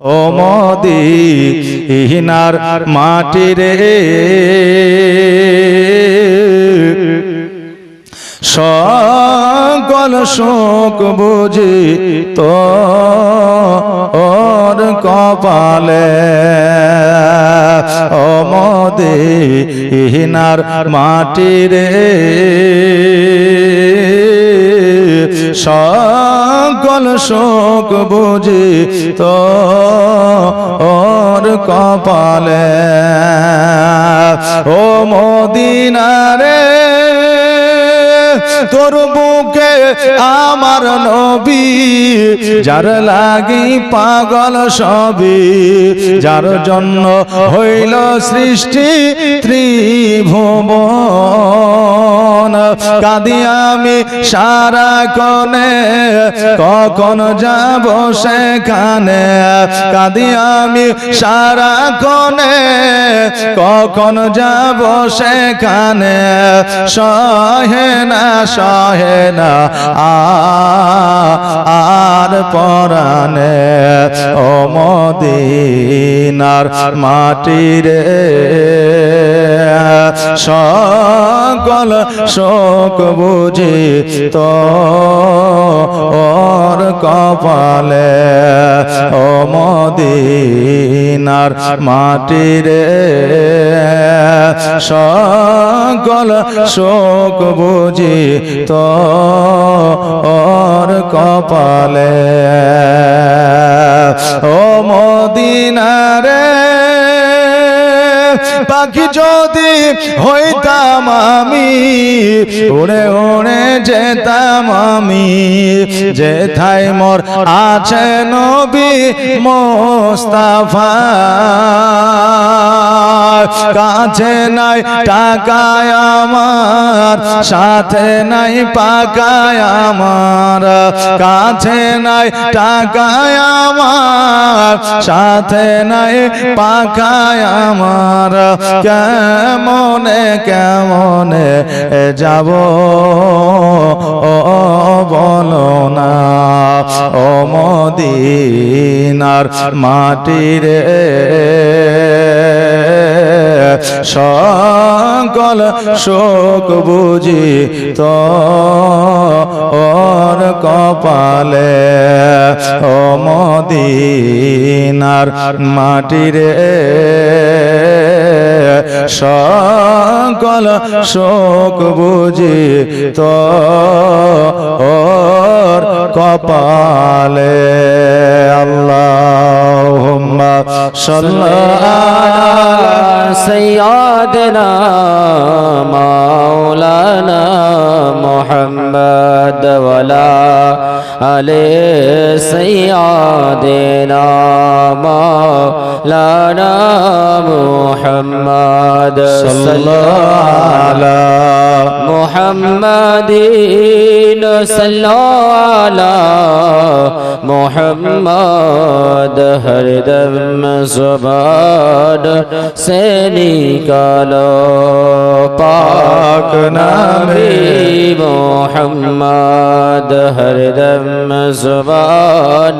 ও মদিনার মাটি রে সকল শোক বুঝি তোর কপালে। ও মদিনার মাটি রে সকল শোক বুঝি তোর কপালে। ও মদিনা রে তোর বুকে আমার নবী, যার লাগি পাগল সবই, যার জন্য হইল সৃষ্টি ত্রিভুবন। কাঁদি আমি সারাক্ষণে, কখন যাব সেখানে। কাঁদি আমি সারাক্ষণে, কখন যাব সেখানে। সহে না সহে না আর পরানে। ও মদিনার মাটি রে সকল শোক বুঝি তোর কপালে। ও মদিনার মাটি রে সকল শোক বুঝি তোর কপালে। ও মদিনা রে পাখি যদি হইতাম আমি, উড়ে উড়ে যেতাম আমি। যেথায় মোর আছে নবী মোস্তাফা। কাছে নাই টাকায় আমার, সাথে নাই পাকায় আমার। কাছে নাই টাকায় আমার, সাথে নাই পাকায় আমার। কেমনে কেমনে যাব বলো না। ও মদিনার মাটি রে সকল শোক বুঝি তোর কপালে। ও মদিনার মাটি রে সকল শোক বুঝি তোর কপালে। আল্লাহুম্মা সাল্লি আলা سيدنا مولانا محمد وعلى آل سيدنا مولانا محمد صلى الله على محمد صلى على محمد हर दम ज़ुबान से निकालो पाक नामे मोहम्मद। हर दम ज़ुबान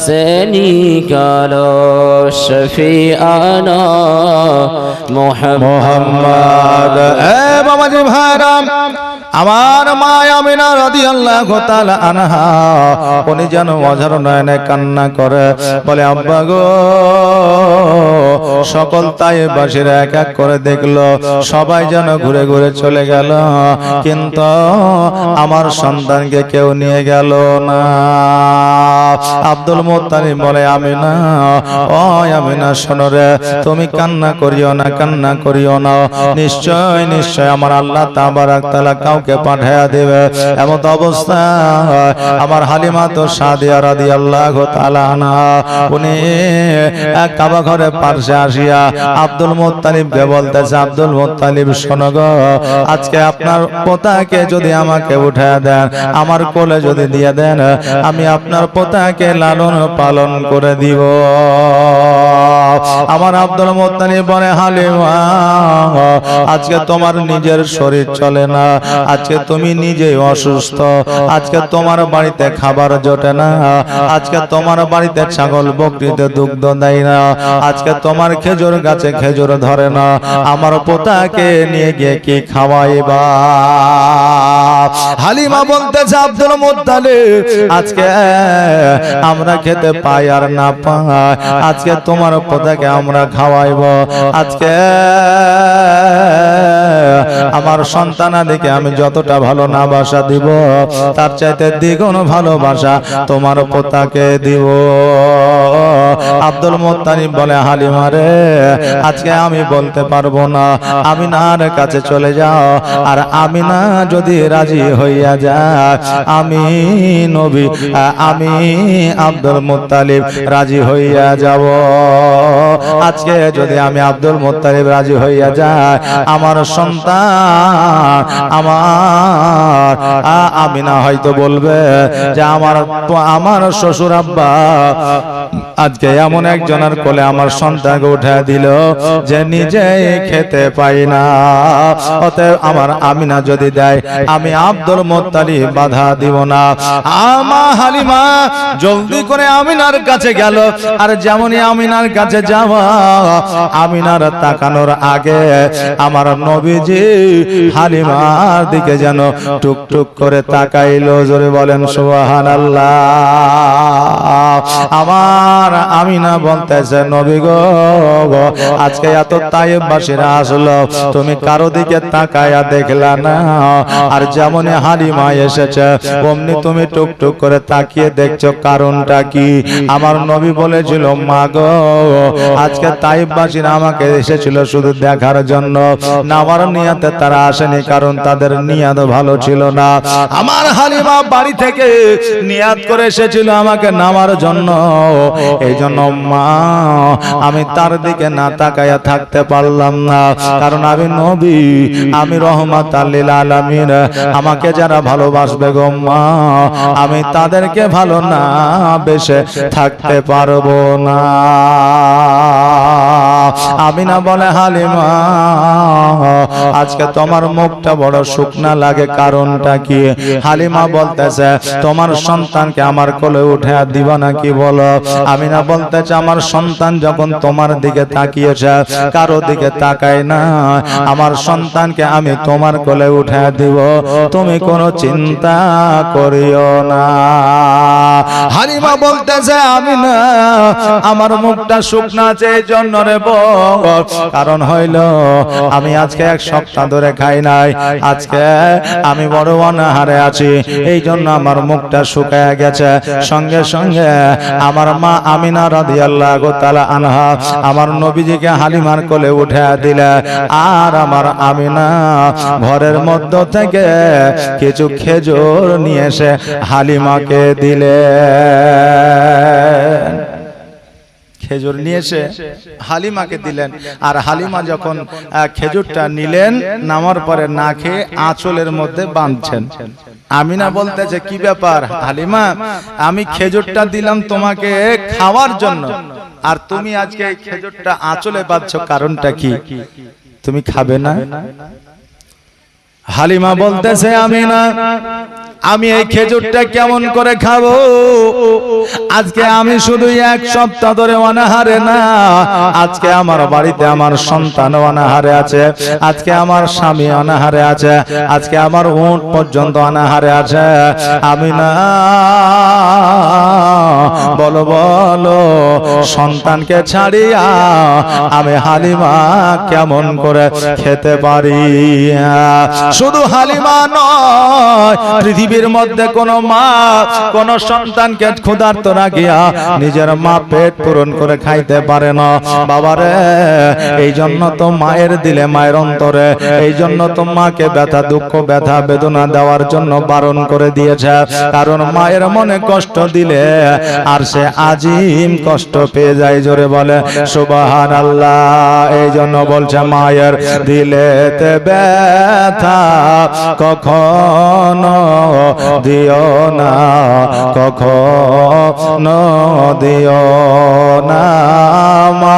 से निकालो शफीआना मोहम्मद। ए बाबा जी भाईराम, আমার মা আমিনা রাদিয়াল্লাহু তাআলা আনহা উনি যেন অঝর নয়নে কান্না করে বলে, আব্বা গো সকল তায়েফবাসীরা এক এক করে দেখলো, সবাই যেন ঘুরে ঘুরে চলে গেল, কিন্তু আমার সন্তানকে কেউ নিয়ে গেল না। আব্দুল মুত্তালিব বলে, আমিনা ও আমিনা শোনো রে, তুমি কান্না করিও না, কান্না করিও না। নিশ্চয় নিশ্চয় আমার আল্লাহ তাবারক তাআলা কাউকে পাঠায়া দেবে। এমন অবস্থা আমার হালিমা তো সাদিয়া রাদিয়াল্লাহু তাআলা আনহা উনি এক কাবা ঘরে পাশে আসিয়া আব্দুল মুত্তালিবকে বলতেছে, আব্দুল মুত্তালিব শোনো গো, আজকে আপনার পোতাকে যদি আমাকে উঠায়া দেন, আমার কোলে যদি দিয়ে দেন, আমি আপনার পোতাকে লালন পালন করে দিব। আমার আব্দুল মুত্তালিব বলে হালিমা আজকে তোমার নিজের শরীর চলে না, আজকে তুমি নিজেই অসুস্থ, আজকে তোমার বাড়িতে খাবার জোটে না, আজকে তোমার বাড়িতে ছাগল বকরিতে দুগ্ধ দেয় না, আজকে তোমার খেজুর গাছে খেজুর ধরে না, আমার পোতাকে নিয়ে গিয়ে কি খাওয়াইবা? হালিমা বলতেছে আব্দুল মুত্তালিব আজকে আমরা খেতে পাই আর না পাই, আজকে তোমার পোতাকে আমরা খাওয়াইব, আজকে আমার সন্তানাদিকে আমি যতটা ভালো না বাসা দিব তার চাইতে দ্বিগুণ ভালোবাসা তোমার পোতাকে দিব। আব্দুল মুত্তালিব বলে হালিমা রে আজকে আমি বলতে পারবো না, আমিনার কাছে চলে যাও, আর আমিনা যদি রাজি হইয়া যায় আমি নবী আমি আব্দুল মুত্তালিব রাজি হইয়া যাব। আজকে যদি আমি আব্দুল মুত্তালিব রাজি হইয়া যায় আমার সন্তান আমার আমিনা হয়তো বলবে যে আমার শ্বশুর আব্বা আজকে এমন একজনের কোলে আমার সন্তানকে উঠে দিল যে নিজে খেতে পাই না, অতএব আমার আমিনা যদি দেয় আমি আব্দুল মুত্তালিব বাধা দিব না। আমার হালিমা জলদি করে আমিনার কাছে গেল, আর যেমনই আমিনার কাছে যাওয়া আমিনার তাকানোর আগে আমার নবীজি হালিমার দিকে যেন টুক টুক করে তাকাইলো। জোরে বলেন সুবহানাল্লাহ। আমার আমিনা বলতেছে নবী গো আজকে এত তায়েববাসীরা আসলো তুমি কারো দিকে তাকায়া দেখলা না, আর যেমন হালিমা এসেছে অমনি তুমি টুক টুক করে তাকিয়ে দেখছো, কারণটা কি? আমার নবী বলেছিল মা গো আজকে তায়েববাসীরা আমাকে এসেছিল শুধু দেখার জন্য, নামার নিয়াতে তারা আসেনি, কারণ তাদের নিয়াত ভালো ছিল না। আমার হালিমা বাড়ি থেকে নিয়াত করে এসেছিল আমাকে নামার জন্য, এই জন্য মা আমি তার দিকে না তাকায়া থাকতে পারলাম না, কারণ আমি নবী, আমি রহমাতাল লিল আলামিন, আমাকে যারা ভালোবাসবে গো মা আমি তাদেরকে ভালো না বেশে থাকতে পারবো না। আমিনা বলে হালিমা আজকে তোমার মুখটা বড় শুকনা লাগে, কারণটা কি? হালিমা বলতেছে তোমার সন্তানকে আমার কোলে উঠে দিবা নাকি বলো? আমিনা বলতেছে আমার সন্তান যখন তোমার দিকে তাকিয়েছে কারো দিকে তাকায় না, আমার সন্তানকে আমি তোমার কোলে উঠে দিব, তুমি কোনো চিন্তা করিও না। হালিমা বলতেছে আমিনা আমার মুখটা শুকনা আছে এই জন্য রে বল, কারণ হইল আমি আজকে এক সপ্তাহ ধরে খাই নাই, আজকে আমি বড় অনাহারে আছি, এই জন্য আমার মুখটা শুকায় গেছে। সঙ্গে সঙ্গে আমার মা আমিনা রাদিয়াল্লাহু তাআলা আনহা আমার নবীজিকে হালিমার কোলে উঠে দিলে, আর আমার আমিনা ঘরের মধ্য থেকে কিছু খেজুর নিয়ে এসে হালিমাকে দিলে। খেজুর নিয়ে এসে হালিমাকে দিলেন, আর হালিমা যখন খেজুরটা নিলেন নামার পরে না খেয়ে আঁচলের মধ্যে বাঁধছেন। আমিনা বলতেছে কি ব্যাপার হালিমা, আমি খেজুরটা দিলাম তোমাকে খাওয়ার জন্য, আর তুমি আজকে এই খেজুরটা আঁচলে বাঁধছো, কারণটা কি? তুমি খাবে না? হালিমা বলতেছে আমিনা আমি এই খেজুরটা কেমন করে খাবো? আজকে আমি শুধু এক সপ্তাহ ধরে অনাহারে না, আজকে আমার বাড়িতে আমার সন্তান অনাহারে আছে, আজকে আমার স্বামী অনাহারে আছে, আজকে আমার উট পর্যন্ত অনাহারে আছে। আমি না বলো বলো সন্তানকে ছাড়িয়া আমি হালিমা কেমন করে খেতে পারি? শুধু হালিমা নয়, পৃথিবীর মধ্যে কোন মা কোন সন্তানকে ক্ষুধার্ত রাখিয়া নিজের মা পেট পূরণ করে খাইতে পারে না। বাবারে এই জন্য তো মায়ের দিলে মায়ের অন্তরে, এই জন্য তো মাকে ব্যথা দুঃখ ব্যথা বেদনা দেওয়ার জন্য বারণ করে দিয়েছে, কারণ মায়ের মনে কষ্ট দিলে আর সে আজিম কষ্ট পেয়ে যায়। জোরে বলে সুবহানাল্লাহ। এই জন্য বলছে মায়ের দিলেতে ব্যথা কখনো দিও না, কখনো দিও না,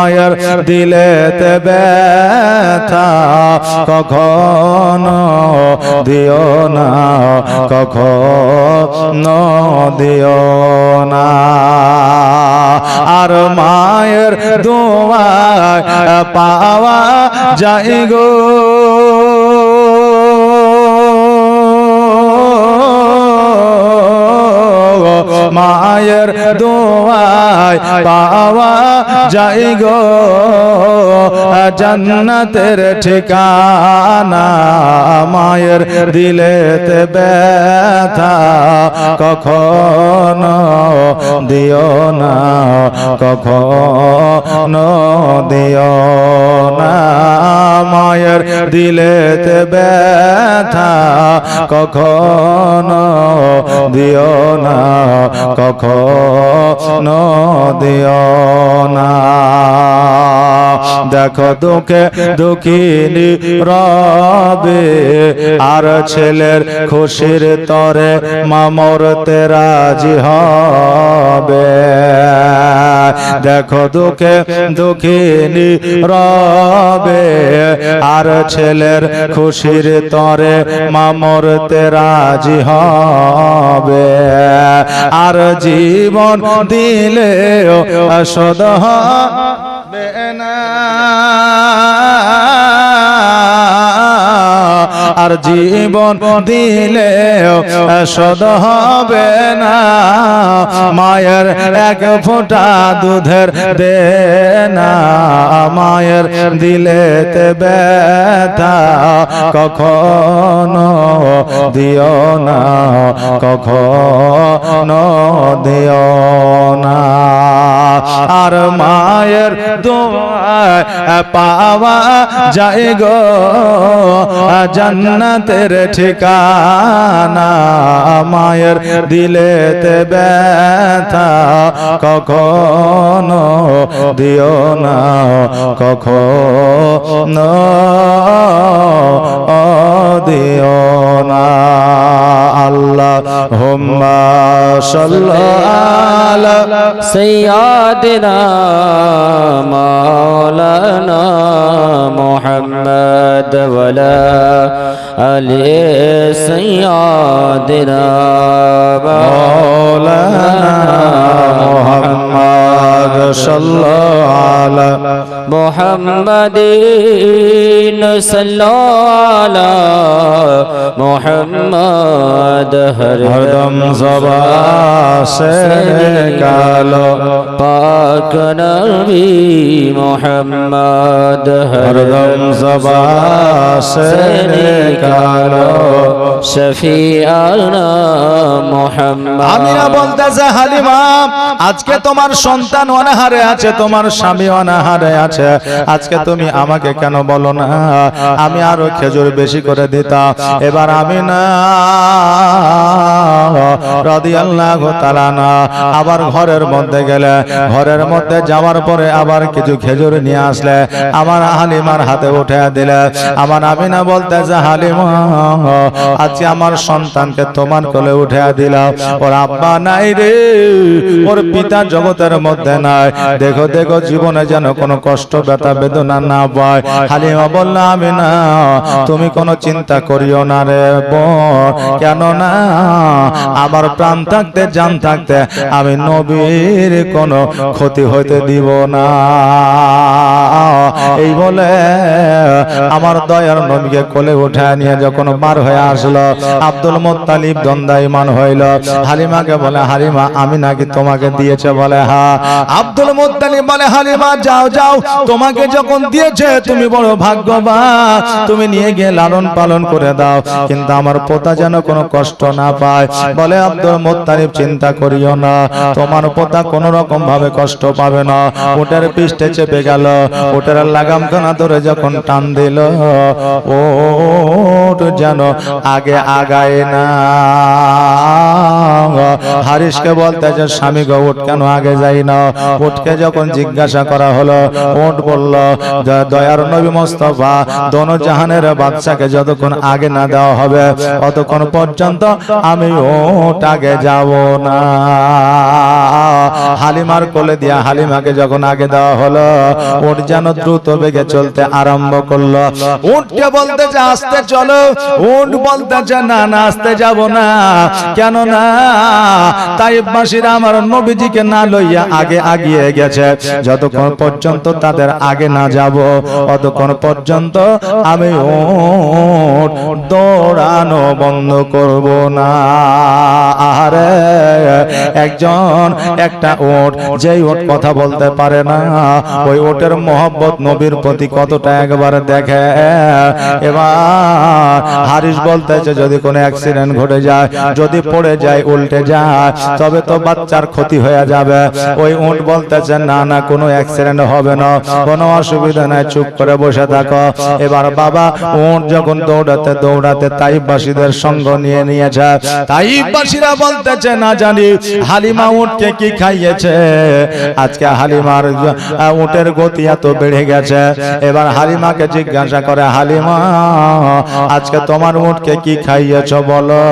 মায়ের দিলেতে ব্যথা কখনো দিও না, কখনো দিও না। আর মায়ের দোয়ায় পাওয়া যায় গো মায়ের দোয়ায় পাওয়া যায় গো জান্নাতের ঠিকানা। মায়ের দিলেতে ব্যথা কখনো দিও না, কখনো দিও না। মায়ের দিলেতে ব্যথা কখনো দিও না, কখনো দিও না। দেখো দুঃখে দুঃখিনী রবে আর ছেলের খুশির তরে মা মরতে রাজি হবে। দেখো দুঃখে দুঃখিনী রবে আর ছেলের খুশির তরে মা মরতে রাজি হবে। আর জীবন দিলেও শোধ হবে না, আর জীবন দিলেও শোধ হবে না। মায়ের এক ফোঁটা দুধের দেনা, মায়ের দিলেতে ব্যথা কখনো দিও না, কখনো দিও না। আর মায়ের দোয়ায় পাওয়া যায় গো জান্নাতের ঠিকানা। মায়ের দিলেতে ব্যথা কখনো দিও না, কখনো দিও না। আল্লাহুম্মা সাল্লি আলা سيدنا مولانا محمد وعلى آل سيدنا مولانا محمد صلى على محمد صلى على محمد हरदम ज़बान से निकालो पाक नबी मोहम्मद हरदम ज़बान से निकालो शफीआना मोहम्मद। আমিনা বলতেছে হালিমা আজকে তোমার সন্তান অনাহারে আছে, তোমার স্বামী অনাহারে আছে, আজকে তুমি আমাকে কেন বলো না আমি আরো খেজুর বেশি করে দিতাম। এবার আমিনা রাদিয়াল্লাহু তাআলা না আবার ঘরের মধ্যে গেলে, ঘরের মধ্যে যাওয়ার পরে আবার কিছু খেজুর নিয়ে আসলে আমার হালিমার হাতে উঠে দিলে। আমার আমিনা বলতেছে হালিমা আজকে আমার সন্তানকে তোমার কোলে উঠে দিলাম, ওর আব্বা নাই রে, ওর পিতা জগতের মধ্যে নাই, দেখো দেখো জীবনে যেন কোনো কষ্ট ব্যথা বেদনা না পায়। হালিমা বলল আমিনা তুমি কোনো চিন্তা করিও না রে বোন, কেন না আমার প্রাণ থাকতে জান থাকতে আমি নবীর কোনো ক্ষতি হইতে দিব না। এই বলে আমার দয়ার নবীকে কোলে উঠে নিয়ে যখন বার হয়ে আসলো আব্দুল মুত্তালিব দন্দায়মান হইল। হালিমাকে বলে হালিমা আমি নাকি তোমাকে দিয়েছে? বলে হ্যাঁ। আব্দুল মুত্তালিব বলে হালিমা যাও যাও, তোমাকে যখন দিয়েছে তুমি বড় ভাগ্যবান, তুমি নিয়ে গিয়ে লালন পালন করে দাও, কিন্তু আমার পোতা যেন কোনো কষ্ট না পায়। বলে আব্দুল মুত্তালিব চিন্তা করিও না, তোমার পোতা কোন রকম ভাবে কষ্ট পাবে না। উটের পৃষ্ঠে চেপে গেল, উটের লাগামখানা ধরে যখন টান দিল ওট যেন আগে আগায় না। হারিসকে বলতেছে স্বামী গো উঠ কেন আগে যাই না। উঠকে যখন জিজ্ঞাসা করা হলো, উঠ বলল দয়ার নবী মুস্তাফা দোনো জাহানের বাদশাকে যতক্ষণ আগে না দেওয়া হবে ততক্ষণ পর্যন্ত আমি উঠ আগে যাব না। হালিমার কোলে দিয়া হালিমাকে যখন আগে দেওয়া হলো, উঠ যেন দ্রুত বেগে চলতে আরম্ভ করলো। উঠকে বলতেছে আস্তে চলো, উঠ বলতেছে না না আস্তে যাব না। কেন না? তাইফবাসীরা আমার নবীজিকে না লইয়া আগে আগিয়ে গেছে, যতক্ষণ পর্যন্ত তাদের আগে না যাব ততক্ষণ পর্যন্ত আমি উঠ দৌড়ানো বন্ধ করব না। আরে একজন একটা উট, যেই উট কথা বলতে পারে না, ওই উটের মহব্বত নবীর প্রতি কতটা একবারে দেখে। এবার হারিস বলতেছে যদি কোনো অ্যাক্সিডেন্ট ঘটে যায়, যদি পড়ে যায় উল্টে যায়, তবে তো বাচ্চার ক্ষতি হয়ে যাবে। ওই উট বলতেছে না না কোনো অ্যাক্সিডেন্ট হবে না, কোনো অসুবিধা নাই, চুপ করে বসে থাকো। এবার বাবা উট যখন দৌড়াতে দৌড়াতে তাইফবাসীদের সঙ্গ নিয়ে নিয়েছে। তাইফবাসীরা বলতেছে না জানি হালিমা উটকে কি খাইয়েছে। আজকে হালিমার উটের গতি এত বেড়ে গেছে। এবার হালিমাকে জিজ্ঞাসা করে হালিমা আজকে তোমার উটকে কি খাইয়েছ বলো,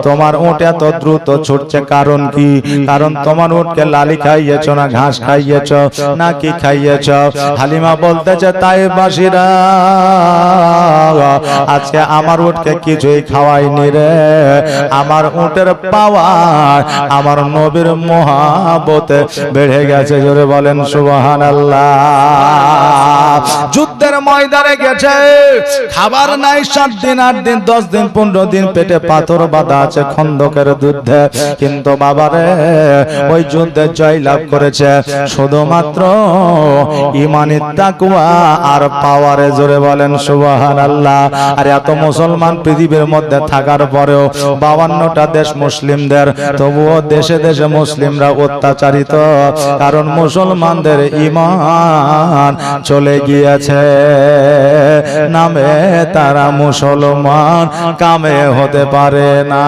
তোমার উট এত দ্রুত ছুটছে কারণ কি? কারণ তোমার উটকে লালি খাইয়েছ না ঘাস খাইয়েছ না কি খাইয়েছ? হালিমা বলতেছে তাইফবাসীরা আজকে আমার উটকে কিছুই খাওয়াইনি রে। আমার উটের পাওয়ার আমার নবীর মহাবতে বেড়ে গেছে। জোরে বলেন সুবহানাল্লাহ। যুদ্ধের ময়দানে গেছে, খাবার নাই 7 দিন 8 দিন 10 দিন 15 দিন, পেটে পাথর বাঁধা আছে খন্দকের যুদ্ধে, কিন্তু বাবারে ওই যুদ্ধে জয়লাভ করেছে শুধুমাত্র ঈমানি তাকওয়া আর পাওয়ারে। জোরে বলেন সুবহানাল্লাহ। আর এত মুসলমান পৃথিবীর মধ্যে থাকার পরেও 52টা দেশ মুসলিমদের, তবুও দেশে দেশে মুসলিমরা অত্যাচারিত, কারণ মুসলমানদের ঈমান চলে গিয়েছে। নামে তারা মুসলমান, কামে হতে পারে না।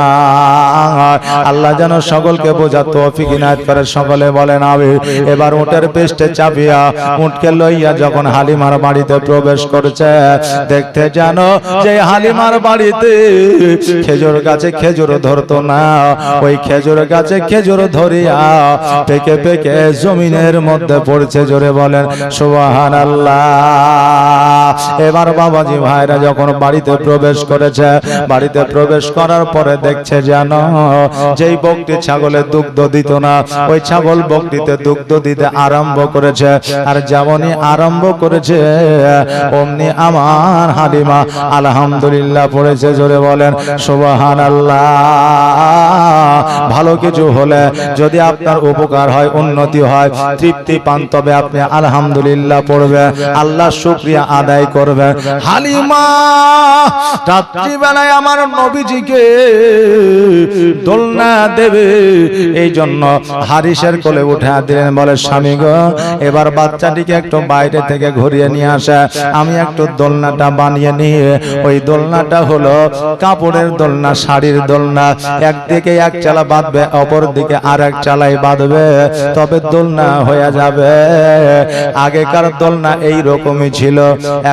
আল্লাহ যেন সকলকে বোঝার তৌফিক ইনায়েত করে। সকলে বলেন আমিন। এবার উটের পেস্টে চাপিয়া উটকে লইয়া যখন হালিমার বাড়িতে প্রবেশ করছে, দেখতে জানো যে হালিমার বাড়িতে খেজুর গাছে খেজুর ধরতো না, ওই খেজুর গাছে খেজুর ধরিয়া পেকে পেকে জমিনের মধ্যে পড়ছে। জোরে বলেন সুবহানাল্লাহ। এবার বাবাজি ভাইরা যখন বাড়িতে প্রবেশ করেছে, বাড়িতে প্রবেশ করার পরে দেখছে জানো যেই বকটি ছাগলে দুগ্ধ দিত না, ওই ছাগল বকটিতে দুগ্ধ দিতে আরম্ভ করেছে। আর যেমনই আরম্ভ করেছে অমনি আমার হালিমা আলহামদুলিল্লাহ পড়েছে। জোরে বলেন সুবহানাল্লাহ। ভালো কিছু হলে যদি আপনার উপকার হয়, উন্নতি হয়, তৃপ্তি পান, তবে আপনি আলহামদুলিল্লাহ পড়বেন, আল্লাহর শুকরিয়া আদায় করবেন। হালিমা রাত্রিবেলায় আমার নবীজিকে দোলনা দেবে, এই জন্য হারিসের কোলে উঠে দিলেন। বলে স্বামী গো এবার বাচ্চাটিকে একটু বাইরে থেকে ঘুরিয়ে নিয়ে আসা, আমি একটু দোলনাটা বানিয়ে নিয়ে, ওই দোলনাটা হলো কাপড়ের দোলনা, শাড়ির দোলনা, একদিকে এক চালা বাঁধবে, অপর দিকে আর এক চালাই বাঁধবে, তবে দোলনা হয়ে যাবে। আগেকার দোলনা এই রকমই ছিল,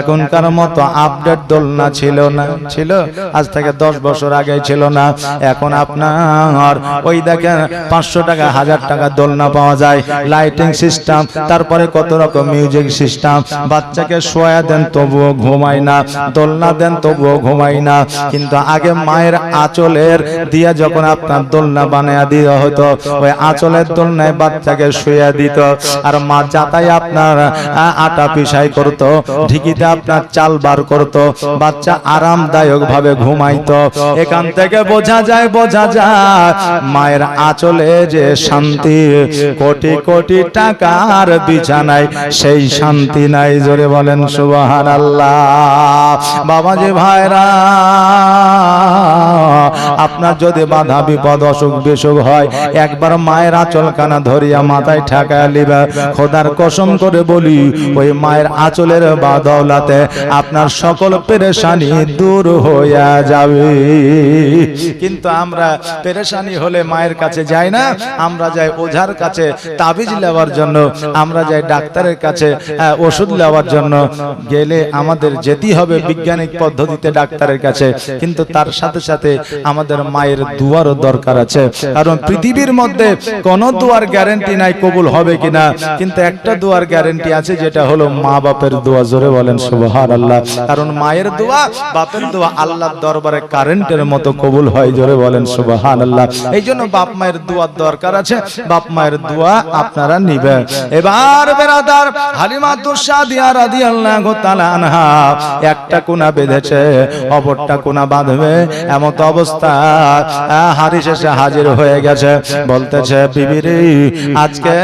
এখনকার মতো আপডেট দোলনা ছিল না, ছিল আজ থেকে 10 বছর আগে ছিল না। এখন আপনার ওই দেখেন 500 টাকা 1000 টাকা দোলনা পাওয়া যায়, লাইটিং সিস্টেম, তারপরে কত রকম মিউজিক সিস্টেম। বাচ্চাকে শোয়া দেন তবুও ঘুমায় না, দোলনা দেন তবুও ঘুমায় না। কিন্তু আগে মায়ের আঁচলের দিয়া যখন আপনার দোলনা বানায়া দেওয়া হতো, ওই আঁচলের দোলনায় বাচ্চাকে শুয়ে দিত, আর মা যাতাই আপনার আটা পিসাই করতো, ঢিকিতে আপনার চাল বার করতো, বাচ্চা আরামদায়ক ভাবে ঘুমাইতো। এখান থেকে বোঝা যায় মায়ের আঁচলে যে শান্তি, কোটি কোটি টাকার বিছানায় সেই শান্তি নাই। জোরে বলেন সুবহানাল্লাহ। বাবাজি ভাইরা, আপনার যদি বাধা বিপদ অসুখ অসুখ বিসুখ হয়, একবার মায়ের আঁচল কানা ধরিয়া মাথায় ঠেকায়া লিবা। খোদার কসম করে বলি, ওই মায়ের আঁচলের বাদৌলাতে আপনার সকল পেরেশানি দূর হইয়া যাবে। কিন্তু আমরা পেরেশানি হলে মায়ের কাছে যাই না, আমরা যাই ওঝার কাছে তাবিজ নেওয়ার জন্য, আমরা যাই ডাক্তারের কাছে ওষুধ নেওয়ার জন্য। গেলে আমাদের যেতেই হবে বৈজ্ঞানিক পদ্ধতিতে ডাক্তারের কাছে, কিন্তু তার সাথে সাথে আমাদের মায়ের দুয়ারও দরকার আছে। কারণ পৃথিবীর মধ্যে কোন দুয়ার গ্যারান্টি নাই কবুল হবে কিনা, কিন্তু একটা দুয়ার গ্যারান্টি আছে, যেটা হলো মা বাপের দোয়া। জোরে বলেন সুবহানাল্লাহ। কারণ মায়ের দোয়া, বাপের দোয়া আল্লাহর দরবারে কারেন্টের মতো কবুল হয়। জোরে বলেন সুবহানাল্লাহ। এই জন্য বাপ মায়ের দোয়ার দরকার আছে, বাপ মায়ের দোয়া আপনারা নিবেন। এবার বেরাদার, হালিমাতুস সাদিয়া রাদিয়াল্লাহু তাআলা আনহা একটা কোনা বেঁধেছে, অপরটা কোনা বাঁধবে, এমন অবস্থা হারিস এসে হাজির হয়ে গেছে। বলতেছে, বিবি রে, আজকে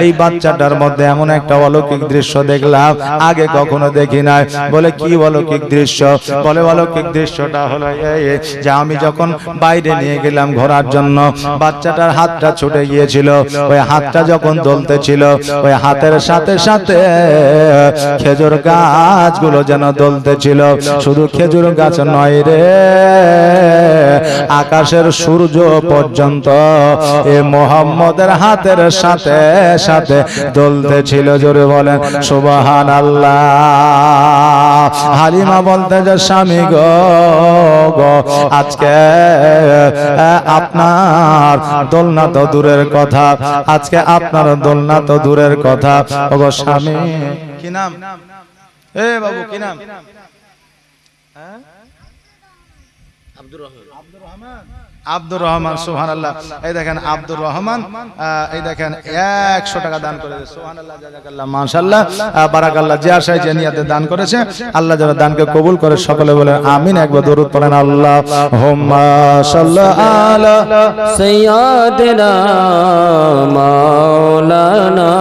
এই বাচ্চাটার মধ্যে এমন একটা অলৌকিক দৃশ্য দেখলাম, আগে কখনো দেখি নাই। বলে, কি অলৌকিক দৃশ্য? বলে, অলৌকিক দৃশ্যটা হলো এই যে আমি যখন বাইরে নিয়ে গেলাম ঘোরার জন্য, বাচ্চাটার হাতটা ছুটে গিয়েছিল। ওই হাতটা যখন দলতেছিল, ওই হাতের সাথে সাথে খেজুর গাছগুলো যেন দলতেছিল। শুধু খেজুর গাছ নয় রে, আকাশের সূর্য পর্যন্ত এ মুহাম্মদের হাতের সাথে সাথে দলতেছিল। জোরে বলেন সুবহানাল্লাহ। হালিমা বলতে যে, স্বামী গো, আজকে আপনার দোলনা তো দূরের কথা, আজকে আপনার দোলনা তো দূরের কথা। ওগো স্বামী, কি নাম? এ বাবু, কি নাম? আব্দুর রহমান। সুবহানাল্লাহ। এই দেখেন আব্দুর রহমান, এই দেখেন 100 টাকা দান করেছে। সুবহানাল্লাহ, জাযাকাল্লাহ, মাশাআল্লাহ, বারাকাল্লাহ। যে আশায় যে নিয়তে দান করেছে, আল্লাহ যেন দানকে কবুল করে। সকলে বলেন আমিন। একবার দরুদ পড়েন, আল্লাহুম্মা সাল্লি আলা সাইয়্যিদিনা মাওলানা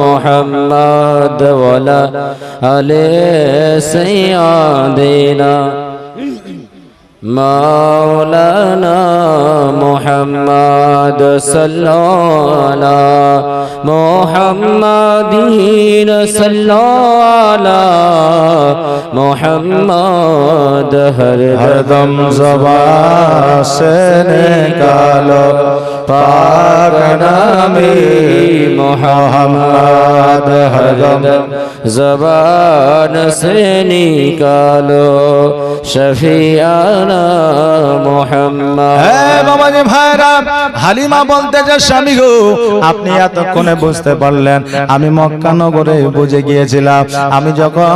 মুহাম্মদ ওয়া আলা আলি সাইয়্যিদিনা মাওলানা মুহাম্মদ সাল্লাল্লাহু মুহাম্মাদিন সাল্লাল্লাহু মুহাম্মদ हरदम ज़बान से निकालो पाक नामे मुहम्मद, हरदम ज़बान से निकालो शफियाना मुहम्मद। বাবাজি ভাইরা, হালিমা বলতে যে, স্বামী গো, আপনি এতক্ষণে বুঝতে পারলেন আমি মক্কা নগরে বুঝে গিয়েছিলাম। আমি যখন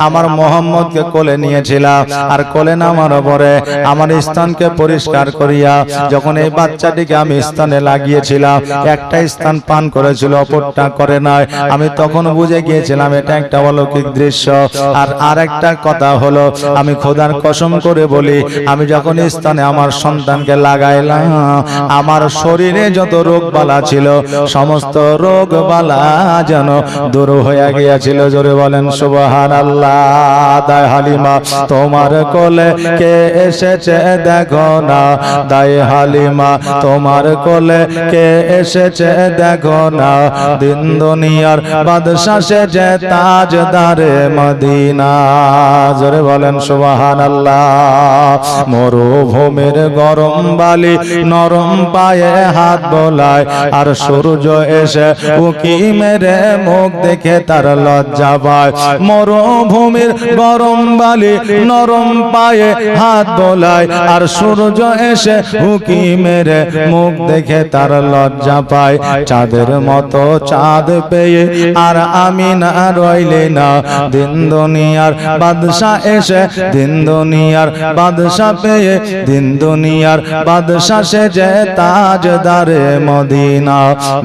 আমার মোহাম্মদকে কোলে নিয়েছিলাম, আর কোলে নামার পরে আমার স্থানকে পরিষ্কার করিয়া যখন এই বাচ্চাটিকে আমি স্থানে লাগিয়েছিলাম, একটা স্থান পান করেছিল, অপরটা করে নাই। আমি তখন বুঝে গিয়েছিলাম এটা একটা অলৌকিক দৃশ্য। আর আরেকটা কথা হলো, আমি খোদার কসম করে বলি, আমি যখন স্থানে আমার সন্তানকে লাগাইলাম, আমার শরীরে যত রোগ বালা ছিল, সমস্ত রোগ বালা যেন দূর হয়ে গিয়েছিল। জোরে বলেন সুবহানাল্লাহ। দায় হালিমা, তোমার কোলে কে এসেছে দেখো না, দায় হালিমা, তোমার কোলে কে এসেছে দেখো না, দিন দুনিয়ার বাদশা সেজে তাজদারে মদিনা। জোরে বলেন সুবহানাল্লাহ। মরুভূমির গরম বালি নরম পায়ে হাত বোলায়, আর সূর্য এসে উকি মেরে মুখ দেখে তার লজ্জা পায়। মরুভূমির গরম বালি নরম পায়ে হাত বোলায়, আর সূর্য এসে উকি মেরে মুখ দেখে তার লজ্জা পায়। চাঁদের মতো চাঁদ পেয়ে আর আমি না রইলে না, দিন দুনিয়ার বাদশা এসে, দিন দুনিয়ার বাদশা পেয়ে, দিন দুনিয়ার বাদশা সেজে তাজদারে মদিনা।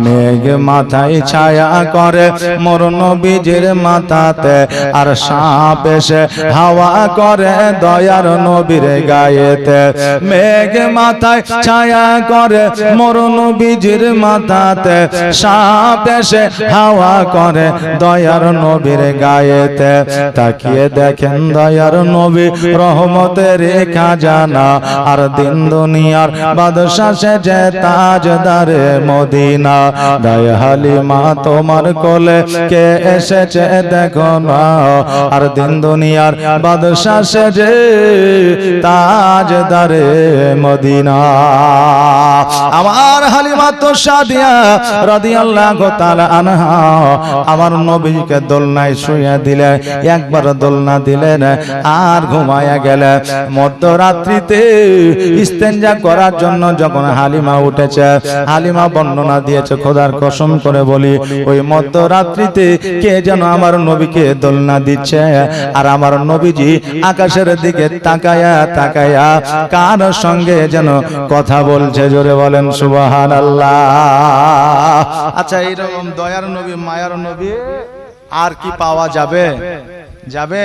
মেঘ মাথায় ছায়া করে মোর নবীজির মাথাতে, আর সাপ এসে হাওয়া করে দয়ার নবীর গায়েতে। মেঘ মাথায় ছায়া করে মোর নবীজির মাথাতে, সাপ এসে হাওয়া করে দয়ার নবীর গায়েতে। তাকিয়ে দেখেন দয়ার নবী রহমতে পেরে খাজানা আর দিন দুনিয়ার বাদশা সেজে তাজদারে মদিনা দায় হালিমা তোমার কোলে কে এসেছে দেখো না আর দিন দুনিয়ার বাদশা সেজে তাজদারে মদিনা আমার হালিমা তো সাদিয়া রাদিয়াল্লাহু তাআলা আনহা আমার নবীকে দোলনায় শুইয়ে দিলে একবার দোলনা দিলেন আর ঘুমায়া গেলে মধ্যরাত্রিতে ইস্তেঞ্জা করার জন্য যখন হালিমা উঠেছে হালিমা বর্ণনা দিয়েছে খোদার কসম করে বলি ওই মধ্যরাত্রিতে কে যেন আমার নবীকে দোলনা দিচ্ছে আর আমার নবীজি আকাশের দিকে তাকায়া তাকায়া কার সঙ্গে যেন কথা বলছে জোরে বলেন সুবহানাল্লাহ। আচ্ছা এইরকম দয়ার নবী মায়ার নবী আর কি পাওয়া যাবে? যাবে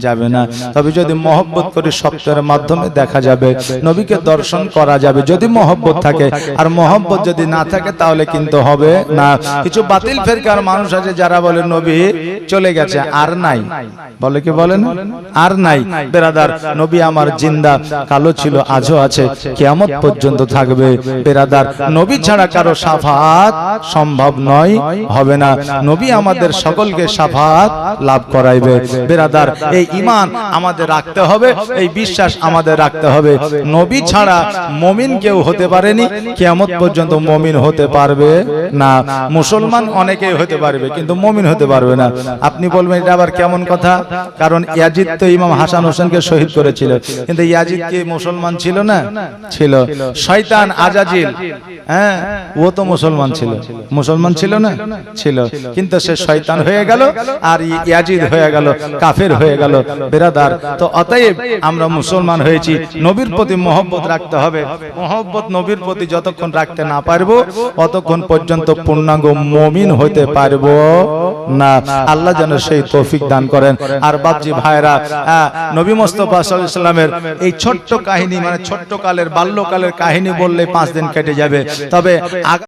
যাবে না। তবে যদি মহব্বত করে সত্যের মাধ্যমে দেখা যাবে, নবীকে দর্শন করা যাবে যদি মহব্বত থাকে। আর মহব্বত যদি না থাকে তাহলে কিন্তু হবে না। কিছু বাতিল ফেরকার মানুষ আছে যারা বলে নবী চলে গেছে আর নাই, বলে কি বলেন আর নাই। বেরাদার নবী আমার জিন্দা, কালো ছিল আজও আছে, কিয়ামত পর্যন্ত থাকবে। বেরাদার নবী ছাড়া কারো শাফাত সম্ভব নয়, হবে না। নবী আমাদের সকলকে শাফাত লাভ করাইবে। বেরাদার এই ঈমান আমাদের রাখতে হবে, এই বিশ্বাস আমাদের রাখতে হবে। নবী ছাড়া মুমিন কেউ হতে পারেনি, কিয়ামত পর্যন্ত মুমিন হতে পারবে না। মুসলমান অনেকেই হতে পারবে কিন্তু মুমিন হতে পারবে না। আপনি বলবেন এটা আবার কেমন কথা? কারণ ইয়াজিদ তো ইমাম হাসান হোসেনকে শহীদ করেছিল, কিন্তু ইয়াজিদ কি মুসলমান ছিল না? ছিল। শয়তান আজাজিল, হ্যাঁ ও তো মুসলমান ছিল, মুসলমান ছিল না? ছিল। কিন্তু সে শয়তান হয়ে গেল আর ইয়াজিদ হয়ে গেল কাফের হয়ে গেল। বেরাদার তো অতএব আমরা মুসলমান হয়েছি, নবীর প্রতি মহব্বত রাখতে হবে। মহব্বত নবীর প্রতি যতক্ষণ রাখতে না পারবো ততক্ষণ পর্যন্ত পূর্ণাঙ্গ মুমিন হতে পারবো না। আল্লাহ যেন সেই তৌফিক দান করেন। আর বাপজি ভাইরা, নবী মুস্তাফা সাল্লাল্লাহু আলাইহি ওয়াসাল্লামের এই ছোট্ট কাহিনী, মানে ছোট্ট কালের বাল্যকালের কাহিনী বললে 5 দিন কেটে যাবে। তবে